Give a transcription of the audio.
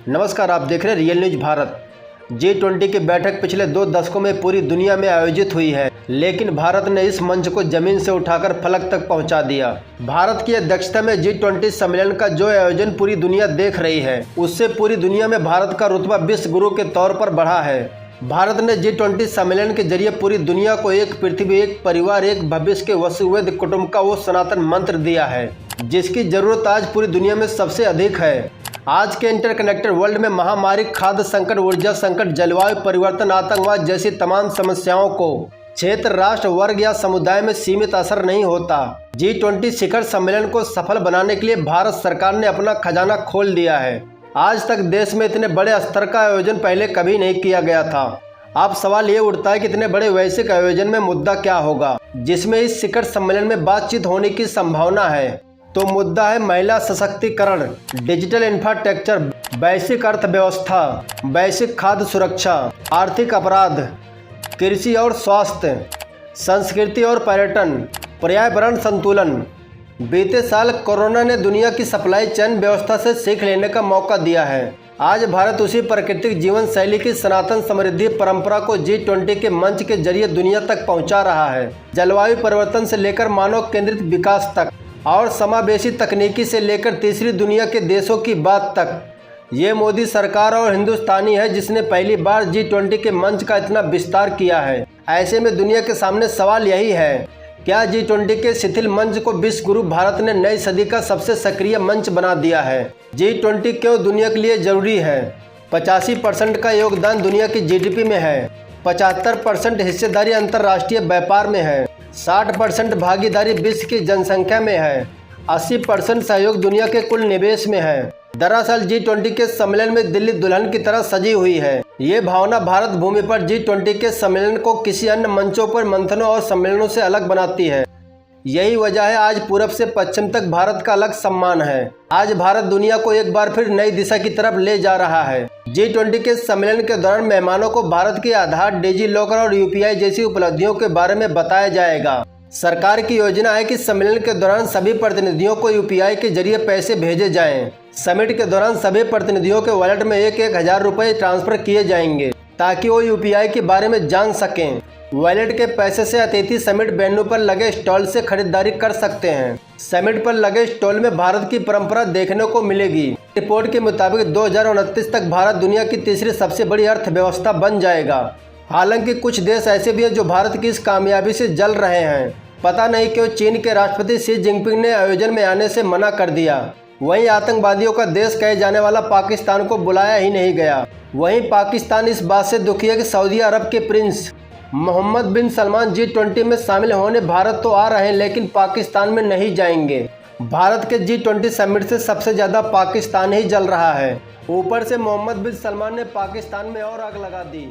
नमस्कार, आप देख रहे हैं रियल न्यूज भारत। G20 की बैठक पिछले 2 दशकों में पूरी दुनिया में आयोजित हुई है, लेकिन भारत ने इस मंच को जमीन से उठाकर फलक तक पहुंचा दिया। भारत की अध्यक्षता में G20 सम्मेलन का जो आयोजन पूरी दुनिया देख रही है, उससे पूरी दुनिया में भारत का रुतबा विश्व गुरु के तौर पर बढ़ा है। भारत ने G20 सम्मेलन के जरिए पूरी दुनिया को एक पृथ्वी, एक परिवार, एक भविष्य के वसुवैध कुटुंब का वो सनातन मंत्र दिया है, जिसकी जरूरत आज पूरी दुनिया में सबसे अधिक है। आज के इंटरकनेक्टेड वर्ल्ड में महामारी, खाद्य संकट, ऊर्जा संकट, जलवायु परिवर्तन, आतंकवाद जैसी तमाम समस्याओं को क्षेत्र, राष्ट्र, वर्ग या समुदाय में सीमित असर नहीं होता। G20 शिखर सम्मेलन को सफल बनाने के लिए भारत सरकार ने अपना खजाना खोल दिया है। आज तक देश में इतने बड़े स्तर का आयोजन पहले कभी नहीं किया गया था। अब सवाल ये उठता है कि इतने बड़े वैश्विक आयोजन में मुद्दा क्या होगा, जिसमें इस शिखर सम्मेलन में बातचीत होने की संभावना है। तो मुद्दा है महिला सशक्तिकरण, डिजिटल इंफ्रास्ट्रक्चर, वैश्विक अर्थव्यवस्था, वैश्विक खाद्य सुरक्षा, आर्थिक अपराध, कृषि और स्वास्थ्य, संस्कृति और पर्यटन, पर्यावरण संतुलन। बीते साल कोरोना ने दुनिया की सप्लाई चेन व्यवस्था से सीख लेने का मौका दिया है। आज भारत उसी प्राकृतिक जीवन शैली की सनातन समृद्धि परंपरा को G20 के मंच के जरिए दुनिया तक पहुंचा रहा है। जलवायु परिवर्तन से लेकर मानव केंद्रित विकास तक और समावेशी तकनीकी से लेकर तीसरी दुनिया के देशों की बात तक, ये मोदी सरकार और हिंदुस्तानी है जिसने पहली बार G20 के मंच का इतना विस्तार किया है। ऐसे में दुनिया के सामने सवाल यही है, क्या G20 के शिथिल मंच को विश्व गुरु भारत ने नई सदी का सबसे सक्रिय मंच बना दिया है? G20 क्यों दुनिया के लिए जरूरी है? 85% का योगदान दुनिया की GDP में है, 75% हिस्सेदारी अंतर्राष्ट्रीय व्यापार में है, 60% भागीदारी विश्व की जनसंख्या में है, 80% सहयोग दुनिया के कुल निवेश में है। दरअसल G20 के सम्मेलन में दिल्ली दुल्हन की तरह सजी हुई है। ये भावना भारत भूमि पर G20 के सम्मेलन को किसी अन्य मंचों पर मंथनों और सम्मेलनों से अलग बनाती है। यही वजह है आज पूरब से पश्चिम तक भारत का अलग सम्मान है। आज भारत दुनिया को एक बार फिर नई दिशा की तरफ ले जा रहा है। G20 के सम्मेलन के दौरान मेहमानों को भारत के आधार, डिजी लॉकर और UPI जैसी उपलब्धियों के बारे में बताया जाएगा। सरकार की योजना है कि सम्मेलन के दौरान सभी प्रतिनिधियों को UPI के जरिए पैसे भेजे जाएं। समिट के दौरान सभी प्रतिनिधियों के वॉलेट में 1,000 रुपये ट्रांसफर किए जाएंगे ताकि वो UPI के बारे में जान सकें। वॉलेट के पैसे से अतिथि समिट वेन्यू पर लगे स्टॉल से खरीदारी कर सकते हैं। समिट पर लगे स्टॉल में भारत की परंपरा देखने को मिलेगी। रिपोर्ट के मुताबिक 2029 तक भारत दुनिया की तीसरी सबसे बड़ी अर्थव्यवस्था बन जाएगा। हालांकि कुछ देश ऐसे भी हैं जो भारत की इस कामयाबी से जल रहे हैं। पता नहीं क्यों चीन के राष्ट्रपति शी जिनपिंग ने आयोजन में आने से मना कर दिया। वहीं आतंकवादियों का देश कहे जाने वाला पाकिस्तान को बुलाया ही नहीं गया। वहीं पाकिस्तान इस बात से दुखी है कि सऊदी अरब के प्रिंस मोहम्मद बिन सलमान G20 में शामिल होने भारत तो आ रहे हैं, लेकिन पाकिस्तान में नहीं जाएंगे। भारत के G20 समिट से सबसे ज़्यादा पाकिस्तान ही जल रहा है। ऊपर से मोहम्मद बिन सलमान ने पाकिस्तान में और आग लगा दी।